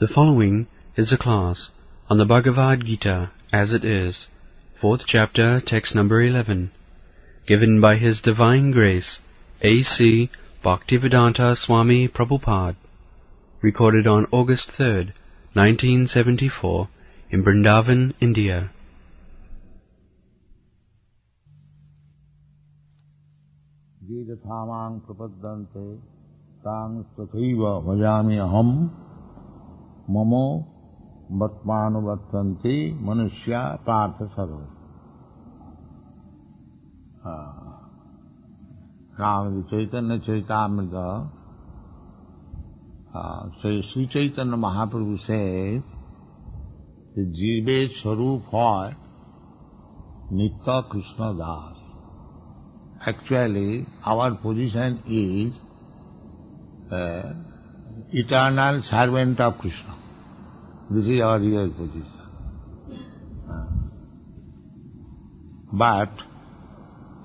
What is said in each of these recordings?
The following is a class on the Bhagavad-gītā As It Is, 4th chapter, text number 11, given by His Divine Grace, A.C. Bhaktivedanta Swami Prabhupada, recorded on August 3rd, 1974, in Vrindavan, India. Gita thamang prapaddante tang stathaiva bhajami aham mamo vatmanuvattanti manushya partha sarva. Now the Chaitanya Charitamrita, Sri Chaitanya Mahaprabhu says, the Jive Sarup hoy Nitya Krishna Das. Actually, our position is eternal servant of Krishna. This is our real position. But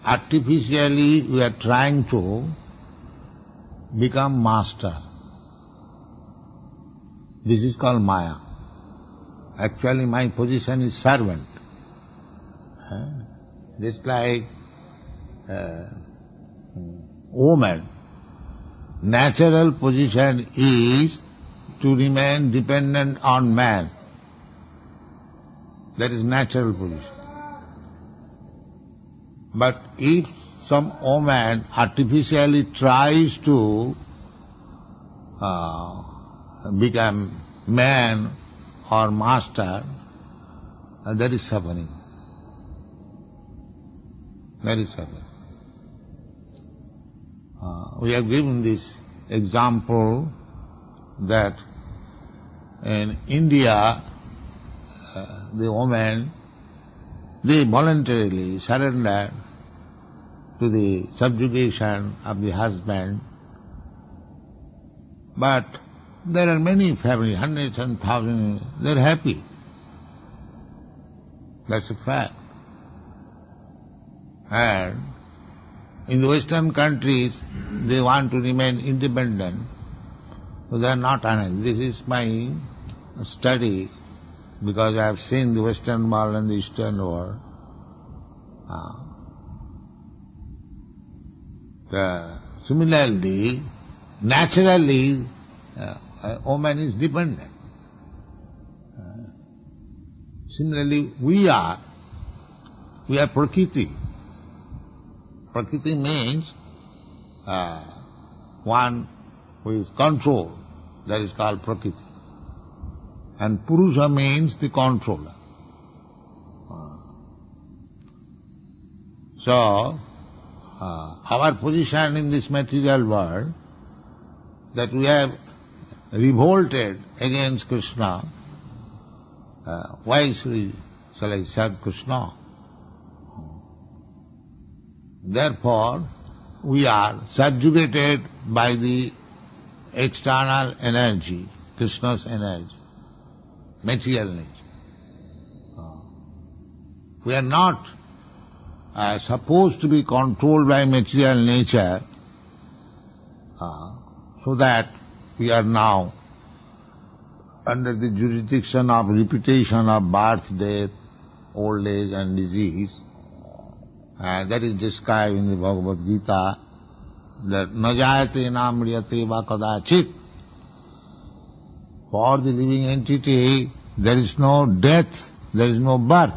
artificially we are trying to become master. This is called Maya. Actually my position is servant. Just like woman, natural position is to remain dependent on man. That is natural position. But if some woman artificially tries to become man or master, that is suffering. That is suffering. We have given this example that in India, the woman, they voluntarily surrender to the subjugation of the husband. But there are many families, hundreds and thousands, they are happy. That's a fact. And in the Western countries, they want to remain independent, so they are not unhappy. This is my study, because I have seen the Western world and the Eastern world. Similarly, naturally, a woman is dependent. Similarly, we are Prakriti. Prakriti means one who is controlled, that is called Prakriti. And Purusha means the controller. So, our position in this material world, that we have revolted against Krishna, why shall I serve Krishna? Therefore, we are subjugated by the external energy, Krishna's energy, material nature. We are not supposed to be controlled by material nature, so that we are now under the jurisdiction of repetition of birth, death, old age and disease. That is described in the Bhagavad-gītā, that na jayate na mriyate va kadachit. For the living entity, there is no death, there is no birth.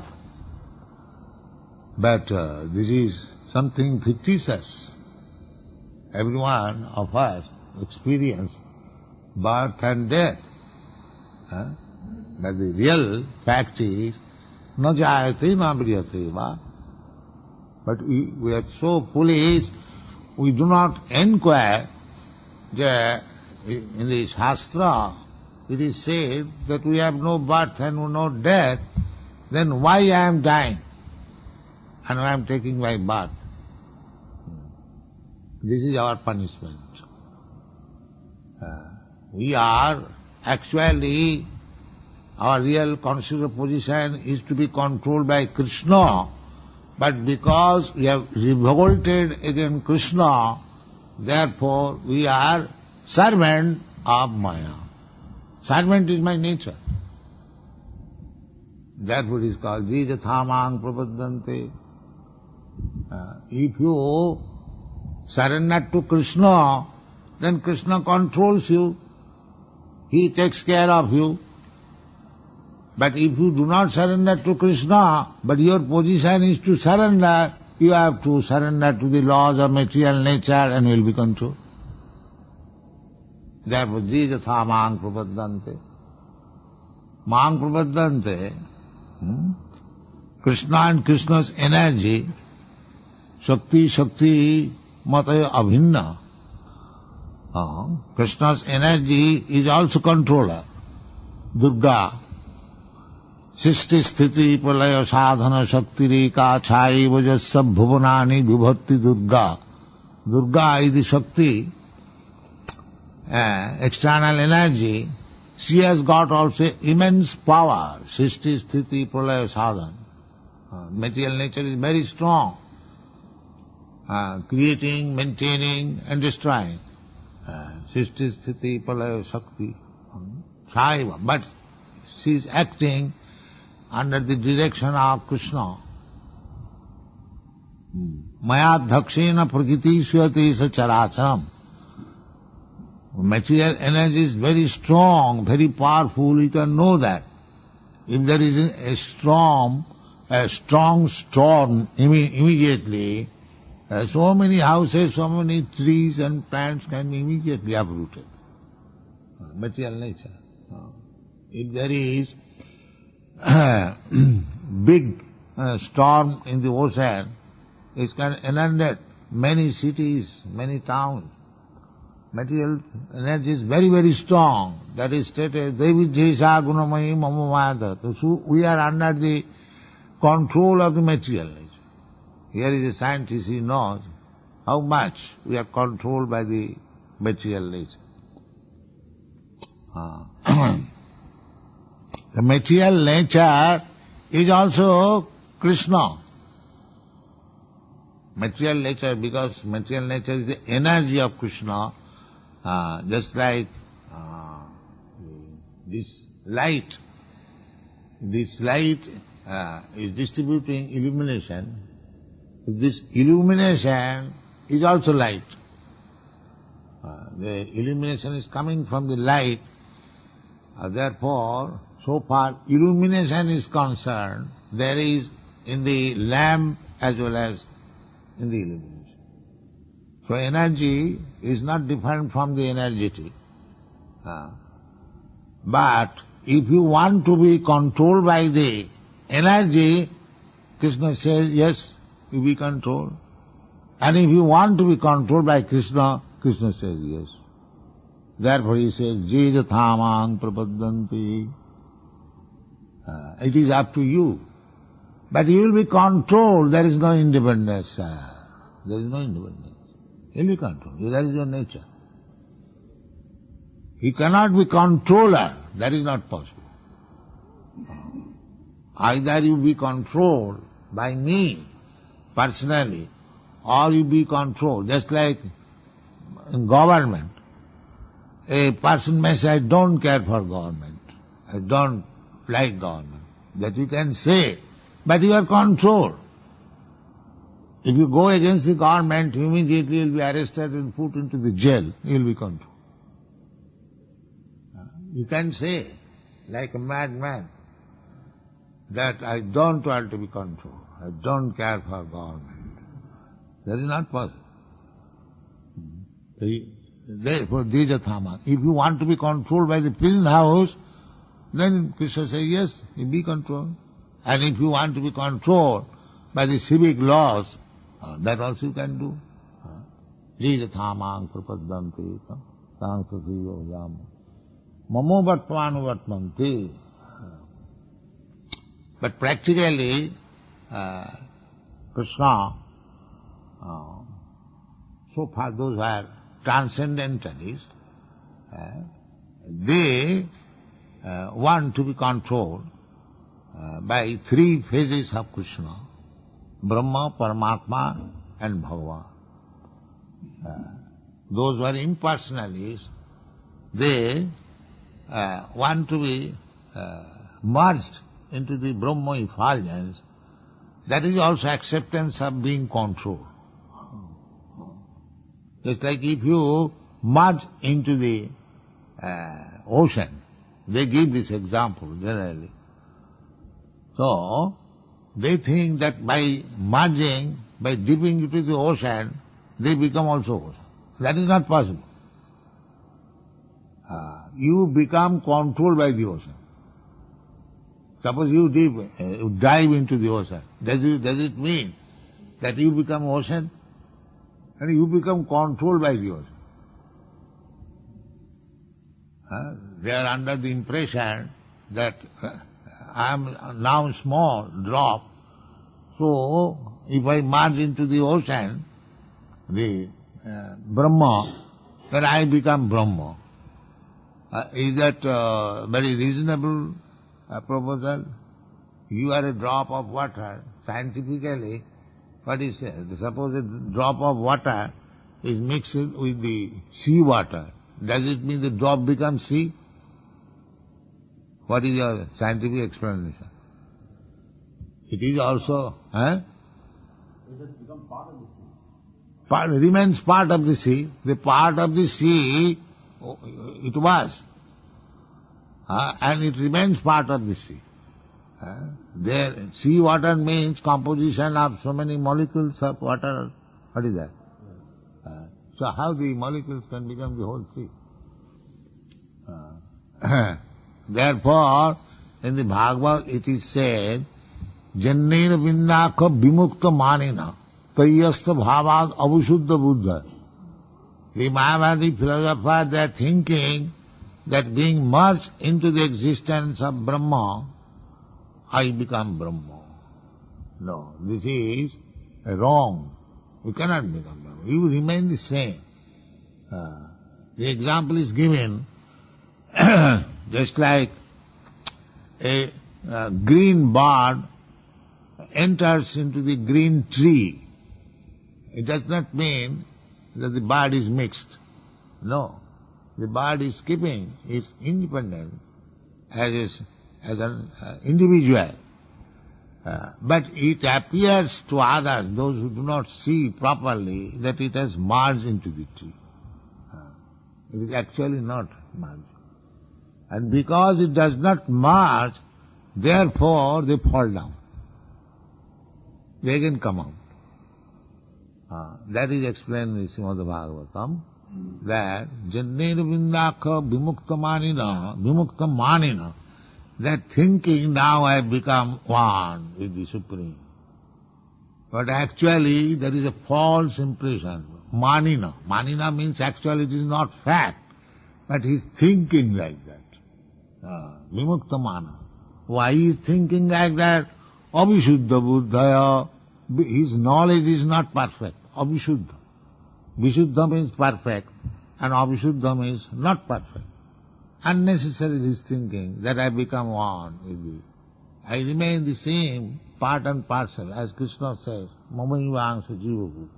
But this is something fictitious. Every one of us experience birth and death. But the real fact is, na jayate na mriyate va. But we are so foolish, we do not inquire that in the Shastra it is said that we have no birth and no death, then why I am dying and I am taking my birth? This is our punishment. We are actually, our real conscious position is to be controlled by Krishna. But because we have revolted against Krishna, therefore we are servant of Maya. Servant is my nature. Therefore it is called jijathamang prapaddante. If you surrender to Krishna, then Krishna controls you. He takes care of you. But if you do not surrender to Krishna, but your position is to surrender, you have to surrender to the laws of material nature and will be controlled. Therefore, jijatha mang prapaddante. Mang prapaddante, Krishna and Krishna's energy, Shakti mataya abhinna. Krishna's energy is also controller. Durga. Sisti sthiti pralaya sadhana shakti reka chai vajasab bhuvanani vibhatti Durga. Durga is the Shakti, external energy. She has got also immense power. Sisti sthiti pralaya sadhana. Material nature is very strong. Creating, maintaining and destroying. Sisti sthiti pralaya shakti. Chaiva. But she is acting under the direction of Krishna. Maya dhakshena prakriti suyate sa characharam. Material energy is very strong, very powerful, you can know that. If there is a strong storm immediately, so many houses, so many trees and plants can be immediately uprooted. Material nature. If there is big storm in the ocean, it can inundate many cities, many towns. Material energy is very, very strong. That is stated, Devi Jesha Gunamayi Mamamada. So we are under the control of the material nature. Here is a scientist, he knows how much we are controlled by the material nature. The material nature is also Krishna. Material nature, because material nature is the energy of Krishna, just like this light is distributing illumination. This illumination is also light. The illumination is coming from the light. Therefore, so far illumination is concerned, there is in the lamp as well as in the illumination. So energy is not different from the energetic. But if you want to be controlled by the energy, Krishna says, yes, you be controlled. And if you want to be controlled by Krishna, Krishna says, yes. Therefore he says, jijathamang prapaddanti. It is up to you. But you will be controlled. There is no independence. There is no independence. You will be controlled. That is your nature. You cannot be controller. That is not possible. Either you be controlled by me personally, or you be controlled. Just like in government, a person may say, I don't care for government. I don't like government. That you can say, but you are controlled. If you go against the government, immediately you will be arrested and put into the jail. You will be controlled. You can say, like a madman, that I don't want to be controlled. I don't care for government. That is not possible. Therefore, Dejathaman. If you want to be controlled by the prison house, then Krishna says, yes, you be controlled. And if you want to be controlled by the civic laws, that also you can do. Dejathamang prapaddanti tang sathriyo yam mamo vattvanu vattvanti. But practically, Krishna, so far those who are transcendentalists, they want to be controlled by three phases of Krishna: Brahma, Paramatma and Bhagavan. Those who are impersonalists, they want to be merged into the Brahma effulgence, that is also acceptance of being controlled. Just like if you merge into the ocean, they give this example generally. So, they think that by merging, by dipping into the ocean, they become also ocean. That is not possible. You become controlled by the ocean. Suppose you dive into the ocean. Does it mean that you become ocean? And you become controlled by the ocean. They are under the impression that I am now a small drop, so if I merge into the ocean, the Brahma, then I become Brahma. Is that very reasonable proposal? You are a drop of water. Scientifically, what is it? Suppose a drop of water is mixed with the sea water. Does it mean the drop becomes sea? What is your scientific explanation? It is also, It has become part of the sea. Remains part of the sea. The part of the sea, it was. And it remains part of the sea. Sea water means composition of so many molecules of water. What is that? So how the molecules can become the whole sea? Therefore, in the Bhagavad it is said, Jannena vindaka vimukta manina tayyasta bhavad avushuddha buddha. The Mayavadi philosophers, they are thinking that being merged into the existence of Brahma, I become Brahma. No, this is wrong. You cannot become Brahma. You remain the same. The example is given just like a green bird enters into the green tree. It does not mean that the bird is mixed. No. The bird is keeping its independence as an individual. But it appears to others, those who do not see properly, that it has merged into the tree. It is actually not merged. And because it does not merge, therefore they fall down. They can come out. That is explained in Srimad Bhagavatam, that Jannena vindaka vimukta manina, that thinking now I have become one with the Supreme. But actually there is a false impression. Manina. Manina means actually it is not fact, but he is thinking like that. Vimukta mana. Why he is thinking like that? Avisuddha buddhaya. His knowledge is not perfect. Avisuddha. Visuddha means perfect, and avisuddha means not perfect. Unnecessary is thinking that I become one with thee. I remain the same part and parcel, as Krishna says, Mamaivaංsa jiva.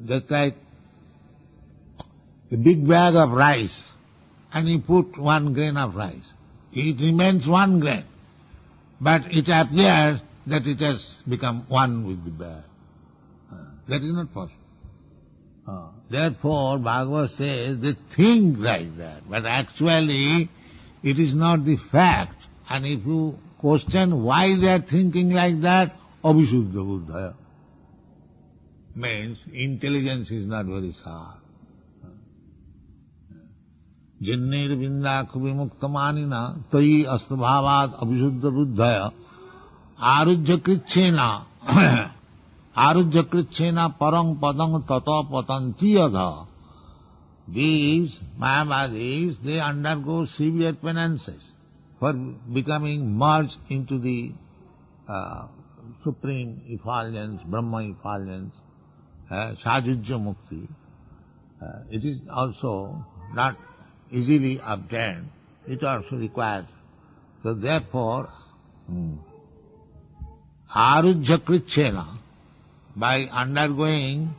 Just like a big bag of rice, and you put 1 grain of rice. It remains 1 grain, but it appears that it has become one with the bag. That is not possible. Therefore, Bhagavad says they think like that, but actually it is not the fact. And if you question why they are thinking like that, Avisuddha buddhaya means intelligence is not very sharp. Jannena vindaka vimukta manina tayi astabhavad avisuddha buddhaya arujya krichena parang padang tata patanti yadha. These Mayavadis, they undergo severe penances for becoming merged into the supreme effulgence, Brahma effulgence, sajujya mukti. It is also not easily obtained. It also requires. So therefore, arujya krichena, by undergoing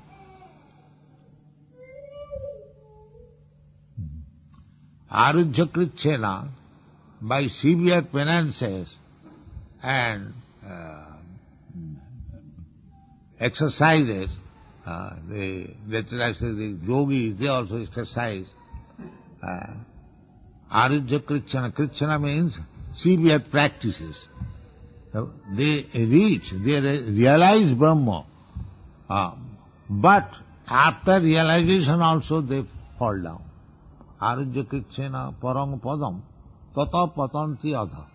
iandKṛṣṇa, by severe penances and exercises, the yogis, they also exercise. iandKṛṣṇa, Krishna means severe practices. They realize Brahma. But after realization also they fall down. iandKṛṣṇa parang padam tata patanti adha.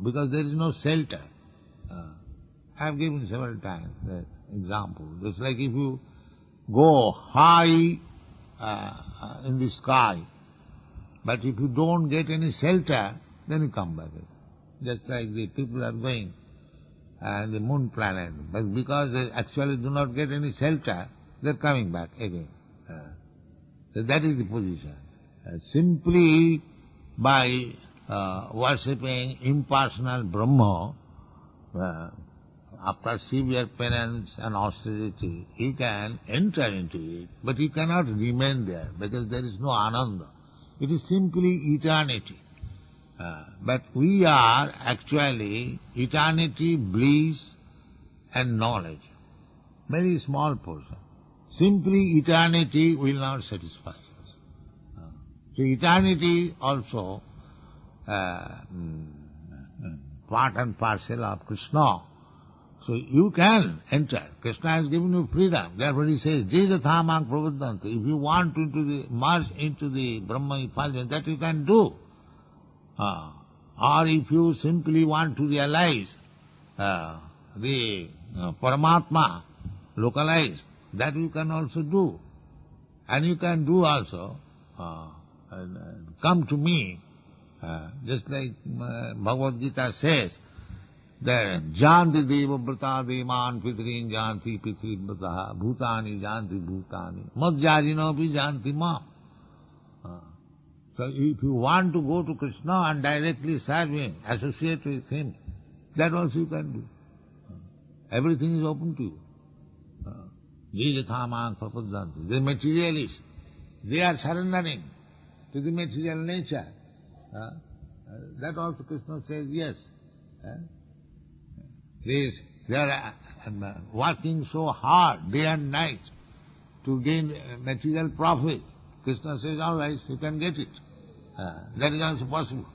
Because there is no shelter. I have given several times that example. Just like if you go high in the sky, but if you don't get any shelter, then you come back. Just like the people are going and the moon planet, but because they actually do not get any shelter, they are coming back again. So that is the position. Simply by worshipping impersonal Brahma, after severe penance and austerity, you can enter into it, but you cannot remain there because there is no ananda. It is simply eternity. But we are actually eternity, bliss and knowledge. Very small portion. Simply eternity will not satisfy us. So eternity also part and parcel of Krishna. So you can enter. Krishna has given you freedom. Therefore he says, Jayathamang Prabhupada. If you want to merge into the Brahma effulgence, that you can do. Or if you simply want to realize the Paramatma, localized, that you can also do. And you can do also, come to me, just like Bhagavad-gītā says, that janti deva brata devan pitrin janti pitri brata bhutani janti bhutani madhyajino pi janti mam. So if you want to go to Krishna and directly serve Him, associate with Him, that also you can do. Everything is open to you. Jayathamang prapadanti. The materialists, they are surrendering to the material nature. That also Krishna says, yes. They are working so hard day and night to gain material profit. Krishna says, all right, you can get it. That is also possible.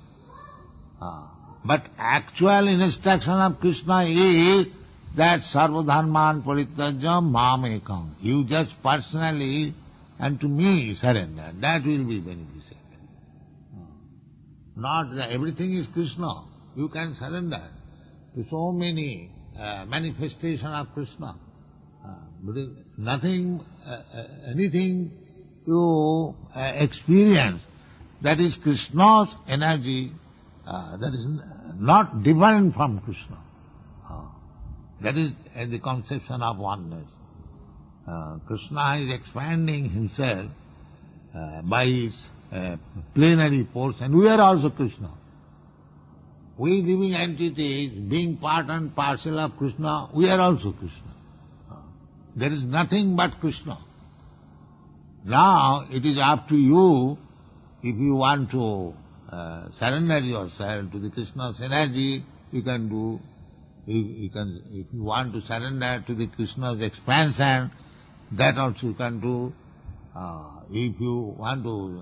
But actual instruction of Krishna is that sarvadharman parityajya mam ekam. You just personally and to me surrender. That will be beneficial. Not that everything is Krishna. You can surrender to so many manifestations of Krishna. But nothing, anything you experience that is Krishna's energy, that is not different from Krishna. That is the conception of oneness. Krishna is expanding himself by his plenary portion. We are also Krishna. We living entities, being part and parcel of Krishna, we are also Krishna. There is nothing but Krishna. Now it is up to you, if you want to surrender yourself to the Krishna's energy, you can do. If you want to surrender to the Krishna's expansion, that also you can do. If you want to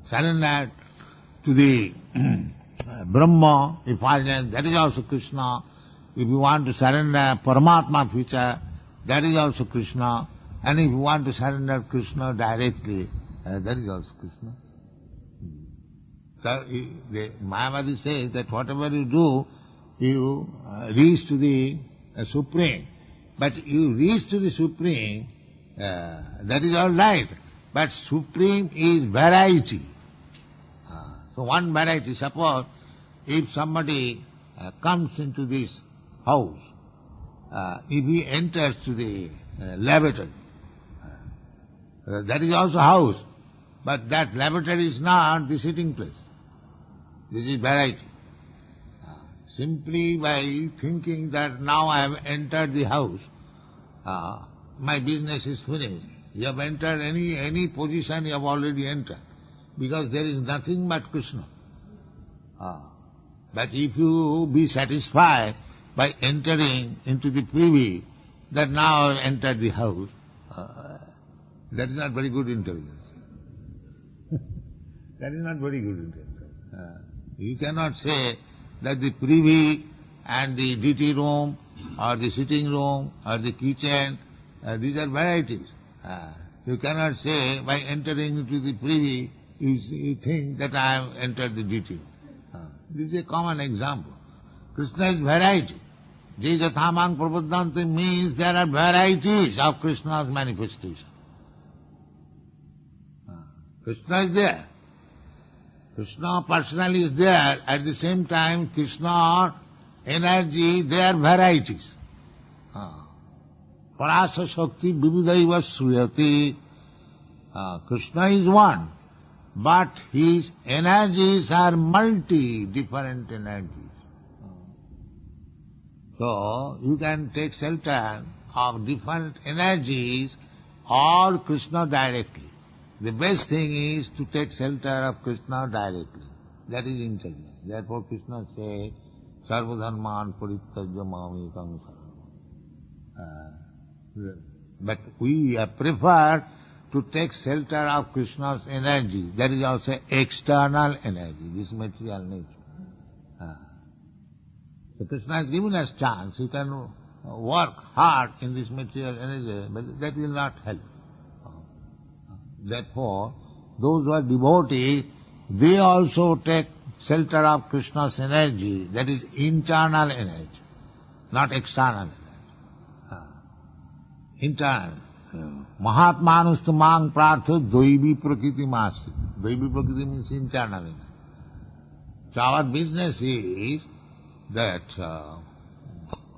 surrender to the Brahma effulgence, that is also Krishna. If you want to surrender Paramatma feature, that is also Krishna. And if you want to surrender Krishna directly, that is also Krishna. So the Mayavadi says that whatever you do, you reach to the Supreme. But you reach to the Supreme, that is all right. But Supreme is variety. So one variety, suppose if somebody comes into this house, if he enters to the lavatory, that is also house, but that lavatory is not the sitting place. This is variety. Simply by thinking that now I have entered the house, my business is finished. You have entered any position, you have already entered. because there is nothing but Krishna. But if you be satisfied by entering into the privy, that now I have entered the house, that is not very good intelligence. That is not very good intelligence. You cannot say that the privy and the duty room or the sitting room or the kitchen, these are varieties. You cannot say by entering into the privy, you think that I have entered the duty room. This is a common example. Krishna is variety. Jai-jathamang prapadanti means there are varieties of Krishna's manifestation. Krishna is there. Krishna personally is there. At the same time, Krishna energy, they are varieties. Parasa Shakti Vividaiva Sriyati. Krishna is one, but his energies are different energies. So, you can take shelter of different energies or Krishna directly. The best thing is to take shelter of Krishna directly. That is intelligence. Therefore Krishna said, Sarvadharman Parityajya Mamekam Saranam. But we prefer to take shelter of Krishna's energy. That is also external energy, this material nature. So Krishna has given us chance. You can work hard in this material energy, but that will not help. Therefore, those who are devotees, they also take shelter of Krishna's energy, that is internal energy, not external energy. Internal. Mahatmanustu mang prartha dvaivi prakriti masi. Dvaivi prakriti means internal energy. So our business is that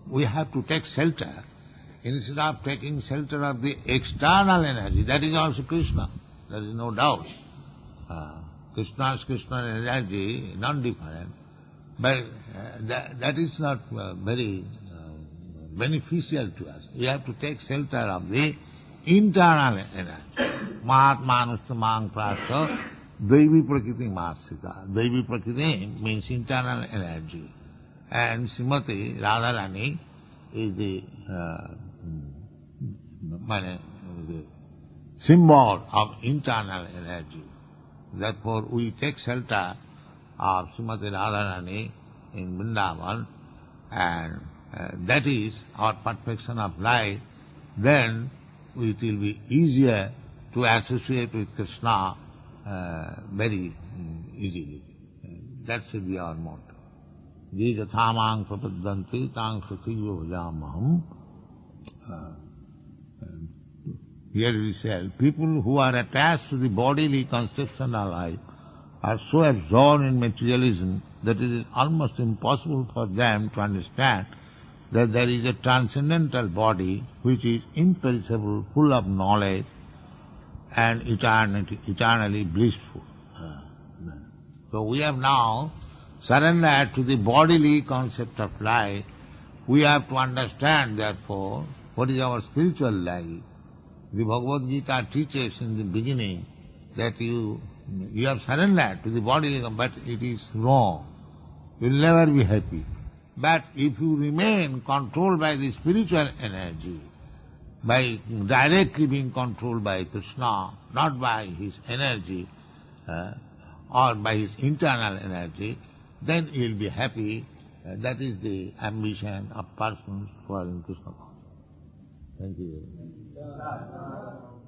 we have to take shelter instead of taking shelter of the external energy. That is also Krishna, there is no doubt. Krishna's energy, non-different, but that is not very beneficial to us. We have to take shelter of the internal energy. Mahatmanustu mang prartha dvaivi prakriti masita. Dvaivi prakriti means internal energy. And Srimati Radharani is the symbol of internal energy. Therefore we take shelter of Srimati Radharani in Vrindavan, and that is our perfection of life. Then it will be easier to associate with Krishna very easily. That should be our motto. Jai-jathamang prapadanti tang sativa bhajamaham. Here we say, people who are attached to the bodily conceptional life are so absorbed in materialism that it is almost impossible for them to understand that there is a transcendental body which is imperishable, full of knowledge and eternally blissful. So we have now surrendered to the bodily concept of life. We have to understand, therefore, what is our spiritual life. The Bhagavad-gītā teaches in the beginning that you have surrendered to the bodily, but it is wrong. You will never be happy. But if you remain controlled by the spiritual energy, by directly being controlled by Krishna, not by his energy or by his internal energy, then you will be happy. That is the ambition of persons who are in Krishna consciousness. Thank you very much.